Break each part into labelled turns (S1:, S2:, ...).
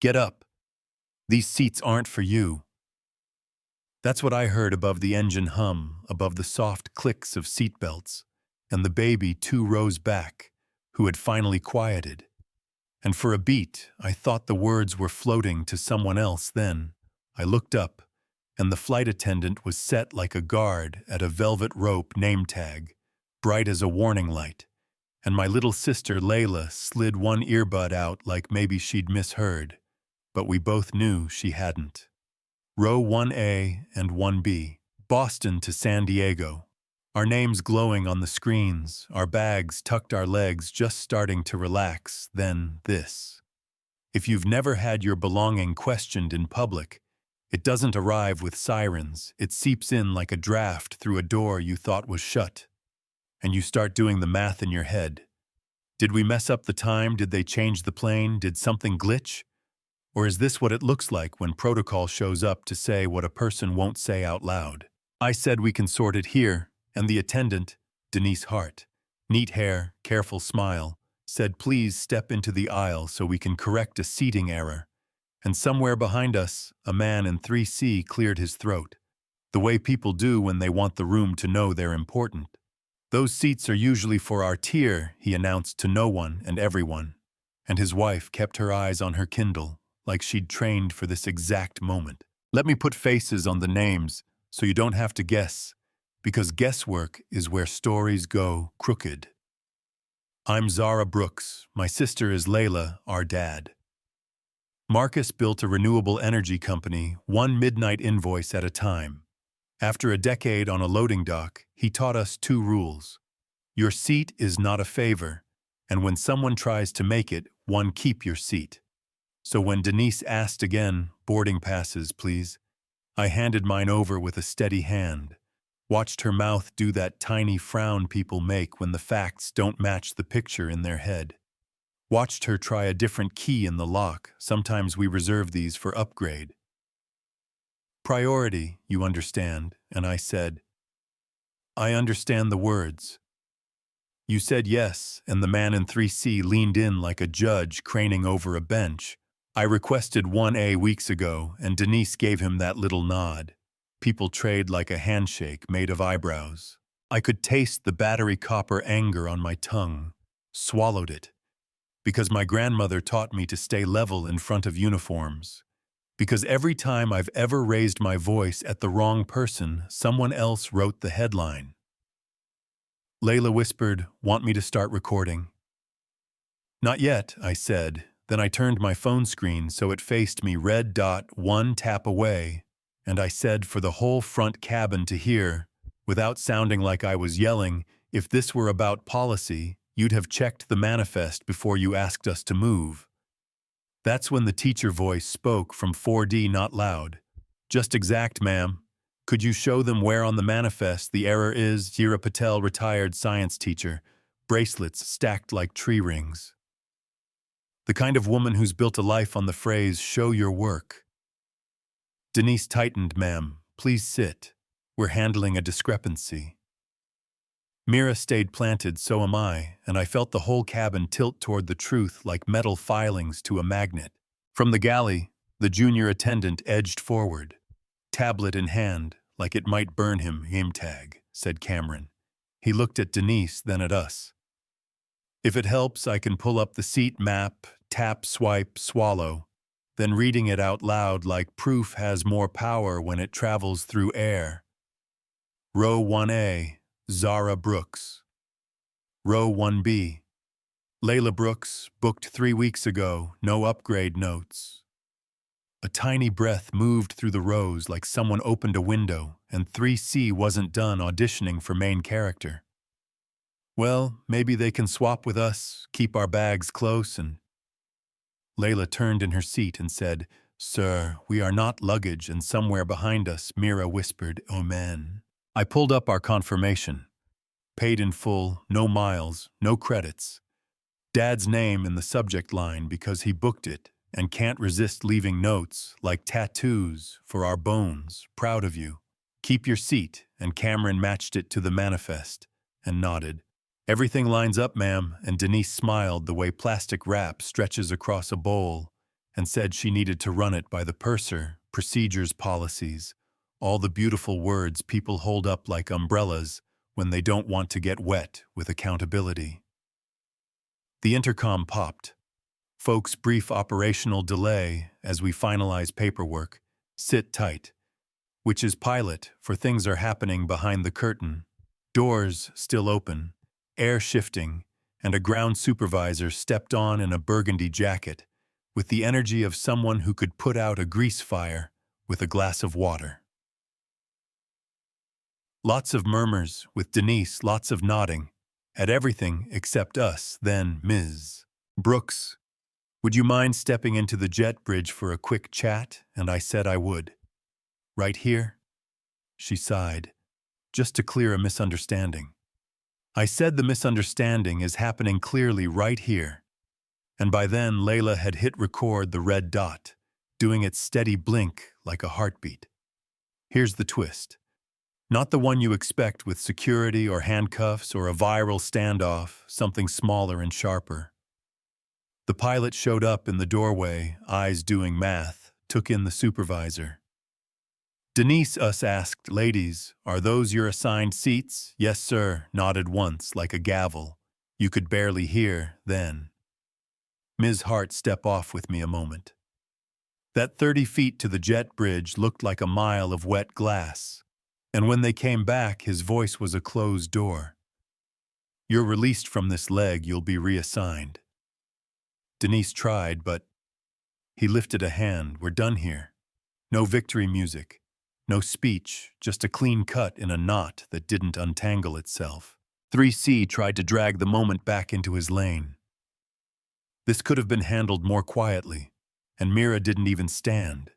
S1: Get up. These seats aren't for you. That's what I heard above the engine hum, above the soft clicks of seatbelts, and the baby 2 rows back, who had finally quieted. And for a beat, I thought the words were floating to someone else. Then I looked up, and the flight attendant was set like a guard at a velvet rope name tag, bright as a warning light, and my little sister Layla slid one earbud out like maybe she'd misheard, but we both knew she hadn't. Row 1A and 1B, Boston to San Diego. Our names glowing on the screens, our bags tucked, our legs just starting to relax. Then this. If you've never had your belonging questioned in public, it doesn't arrive with sirens. It seeps in like a draft through a door you thought was shut. And you start doing the math in your head. Did we mess up the time? Did they change the plane? Did something glitch? Or is this what it looks like when protocol shows up to say what a person won't say out loud? I said we can sort it here, and the attendant, Denise Hart, neat hair, careful smile, said please step into the aisle so we can correct a seating error. And somewhere behind us, a man in 3C cleared his throat, the way people do when they want the room to know they're important. Those seats are usually for our tier, he announced to no one and everyone, and his wife kept her eyes on her Kindle, like she'd trained for this exact moment. Let me put faces on the names so you don't have to guess, because guesswork is where stories go crooked. I'm Zara Brooks. My sister is Layla, our dad. Marcus built a renewable energy company, one midnight invoice at a time. After a decade on a loading dock, he taught us 2 rules. Your seat is not a favor, and when someone tries to make it, one, keep your seat. So when Denise asked again, boarding passes, please, I handed mine over with a steady hand, watched her mouth do that tiny frown people make when the facts don't match the picture in their head. Watched her try a different key in the lock. Sometimes we reserve these for upgrade. Priority, you understand, and I said, I understand the words. You said yes, and the man in 3C leaned in like a judge craning over a bench. I requested 1A weeks ago, and Denise gave him that little nod. People trade like a handshake made of eyebrows. I could taste the battery copper anger on my tongue, swallowed it. Because my grandmother taught me to stay level in front of uniforms. Because every time I've ever raised my voice at the wrong person, someone else wrote the headline. Layla whispered, want me to start recording? Not yet, I said. Then I turned my phone screen so it faced me, red dot, 1 tap away, and I said for the whole front cabin to hear, without sounding like I was yelling, if this were about policy, you'd have checked the manifest before you asked us to move. That's when the teacher voice spoke from 4D, not loud. Just exact, ma'am. Could you show them where on the manifest the error is? Jira Patel, retired science teacher, bracelets stacked like tree rings. The kind of woman who's built a life on the phrase, show your work. Denise tightened, ma'am, please sit. We're handling a discrepancy. Mira stayed planted, so am I, and I felt the whole cabin tilt toward the truth like metal filings to a magnet. From the galley, the junior attendant edged forward, tablet in hand, like it might burn him. Name tag, said Cameron. He looked at Denise, then at us. If it helps, I can pull up the seat map, tap, swipe, swallow, then reading it out loud like proof has more power when it travels through air. Row 1A, Zara Brooks. Row 1B, Layla Brooks, booked 3 weeks ago, no upgrade notes. A tiny breath moved through the rows like someone opened a window, and 3C wasn't done auditioning for main character. Well, maybe they can swap with us, keep our bags close, and... Layla turned in her seat and said, Sir, we are not luggage, and somewhere behind us, Mira whispered, Amen. I pulled up our confirmation. Paid in full, no miles, no credits. Dad's name in the subject line because he booked it and can't resist leaving notes like tattoos for our bones, proud of you. Keep your seat, and Cameron matched it to the manifest and nodded. Everything lines up, ma'am, and Denise smiled the way plastic wrap stretches across a bowl, and said she needed to run it by the purser, procedures, policies, all the beautiful words people hold up like umbrellas when they don't want to get wet with accountability. The intercom popped. Folks, brief operational delay as we finalize paperwork. Sit tight. Which is pilot, for things are happening behind the curtain. Doors still open, air shifting, and a ground supervisor stepped on in a burgundy jacket, with the energy of someone who could put out a grease fire with a glass of water. Lots of murmurs, with Denise, lots of nodding, at everything except us. Then, Ms. Brooks, would you mind stepping into the jet bridge for a quick chat? And I said I would. Right here? She sighed, just to clear a misunderstanding. I said the misunderstanding is happening clearly right here. And by then, Layla had hit record the red dot, doing its steady blink like a heartbeat. Here's the twist. Not the one you expect with security or handcuffs or a viral standoff, something smaller and sharper. The pilot showed up in the doorway, eyes doing math, took in the supervisor. Denise asked, "Ladies, are those your assigned seats?" "Yes, sir," nodded once like a gavel. You could barely hear then. Ms. Hart, step off with me a moment. That 30 feet to the jet bridge looked like a mile of wet glass. And when they came back, his voice was a closed door. You're released from this leg, you'll be reassigned. Denise tried, but he lifted a hand. We're done here. No victory music. No speech, just a clean cut in a knot that didn't untangle itself. 3C tried to drag the moment back into his lane. This could have been handled more quietly, and Mira didn't even stand.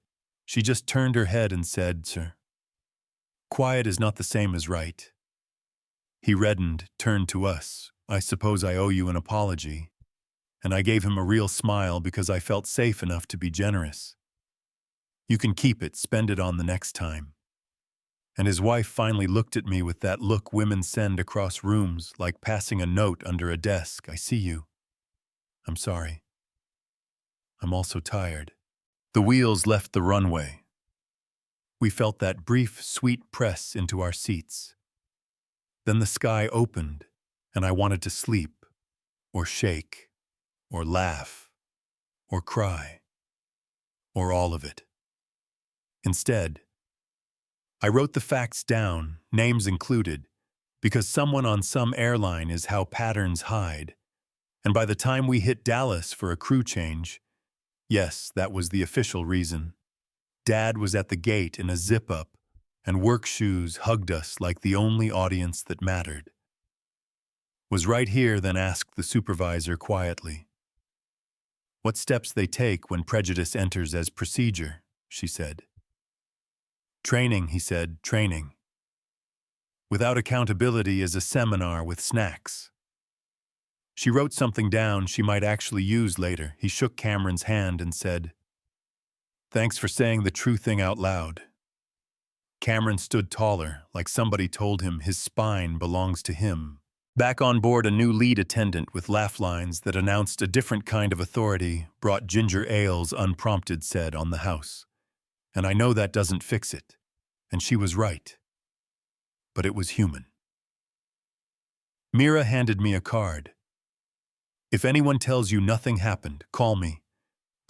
S1: She just turned her head and said, "Sir." Quiet is not the same as right. He reddened, turned to us. "I suppose I owe you an apology." And I gave him a real smile because I felt safe enough to be generous. "You can keep it, spend it on the next time." And his wife finally looked at me with that look women send across rooms, like passing a note under a desk. "I see you. I'm sorry. I'm also tired." The wheels left the runway. We felt that brief, sweet press into our seats. Then the sky opened, and I wanted to sleep, or shake, or laugh, or cry, or all of it. Instead, I wrote the facts down, names included, because someone on some airline is how patterns hide. And by the time we hit Dallas for a crew change, yes, that was the official reason, Dad was at the gate in a zip-up, and work shoes hugged us like the only audience that mattered. "Was right here," then asked the supervisor quietly. "What steps they take when prejudice enters as procedure," she said. "Training," he said, "training. Without accountability is a seminar with snacks." She wrote something down she might actually use later. He shook Cameron's hand and said, "Thanks for saying the true thing out loud." Cameron stood taller, like somebody told him his spine belongs to him. Back on board, a new lead attendant with laugh lines that announced a different kind of authority brought ginger ales unprompted, said, "On the house. And I know that doesn't fix it." And she was right. But it was human. Mira handed me a card. "If anyone tells you nothing happened, call me.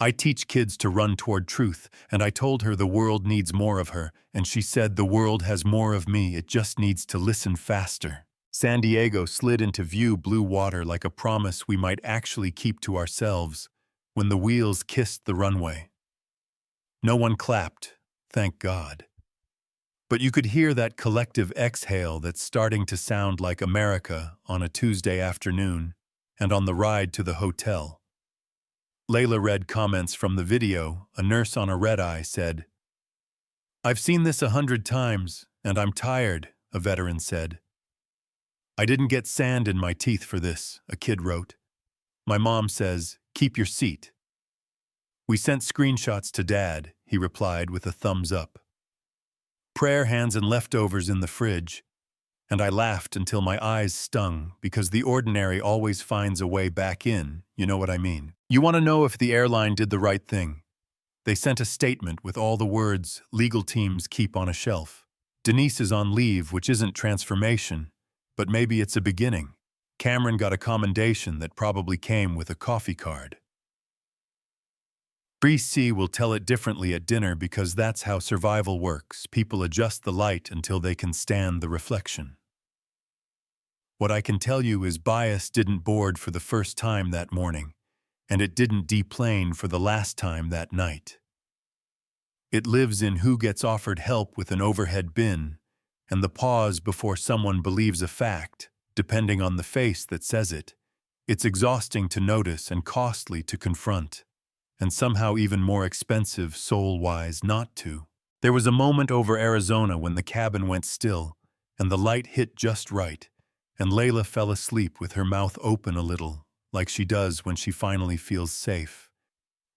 S1: I teach kids to run toward truth," and I told her the world needs more of her, and she said the world has more of me, it just needs to listen faster. San Diego slid into view, blue water like a promise we might actually keep to ourselves, when the wheels kissed the runway. No one clapped, thank God. But you could hear that collective exhale that's starting to sound like America on a Tuesday afternoon, and on the ride to the hotel. Layla read comments from the video. A nurse on a red-eye said, "I've seen this 100 times, and I'm tired," a veteran said. "I didn't get sand in my teeth for this," a kid wrote. "My mom says, keep your seat." "We sent screenshots to Dad," he replied with a thumbs up. "Prayer hands and leftovers in the fridge." And I laughed until my eyes stung because the ordinary always finds a way back in, you know what I mean. You want to know if the airline did the right thing? They sent a statement with all the words legal teams keep on a shelf. Denise is on leave, which isn't transformation, but maybe it's a beginning. Cameron got a commendation that probably came with a coffee card. 3C will tell it differently at dinner because that's how survival works. People adjust the light until they can stand the reflection. What I can tell you is bias didn't board for the first time that morning, and it didn't deplane for the last time that night. It lives in who gets offered help with an overhead bin, and the pause before someone believes a fact, depending on the face that says it. It's exhausting to notice and costly to confront, and somehow even more expensive soul-wise not to. There was a moment over Arizona when the cabin went still, and the light hit just right, and Layla fell asleep with her mouth open a little, like she does when she finally feels safe.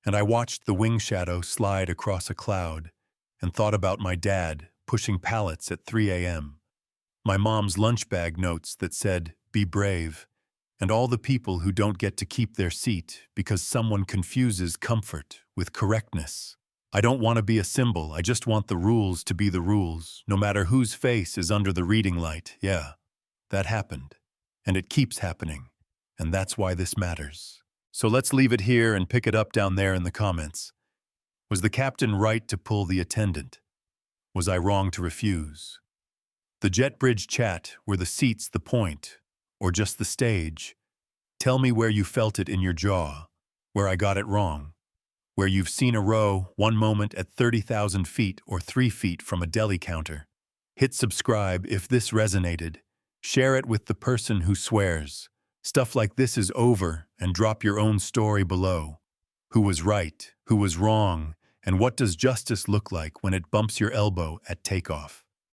S1: And I watched the wing shadow slide across a cloud, and thought about my dad pushing pallets at 3 a.m., my mom's lunch bag notes that said, "Be brave," and all the people who don't get to keep their seat because someone confuses comfort with correctness. I don't want to be a symbol, I just want the rules to be the rules, no matter whose face is under the reading light. Yeah, that happened. And it keeps happening. And that's why this matters. So let's leave it here and pick it up down there in the comments. Was the captain right to pull the attendant? Was I wrong to refuse? The jet bridge chat, were the seats the point, or just the stage? Tell me where you felt it in your jaw, where I got it wrong, where you've seen a row one moment at 30,000 feet or 3 feet from a deli counter. Hit subscribe if this resonated. Share it with the person who swears stuff like this is over, and drop your own story below. Who was right? Who was wrong? And what does justice look like when it bumps your elbow at takeoff?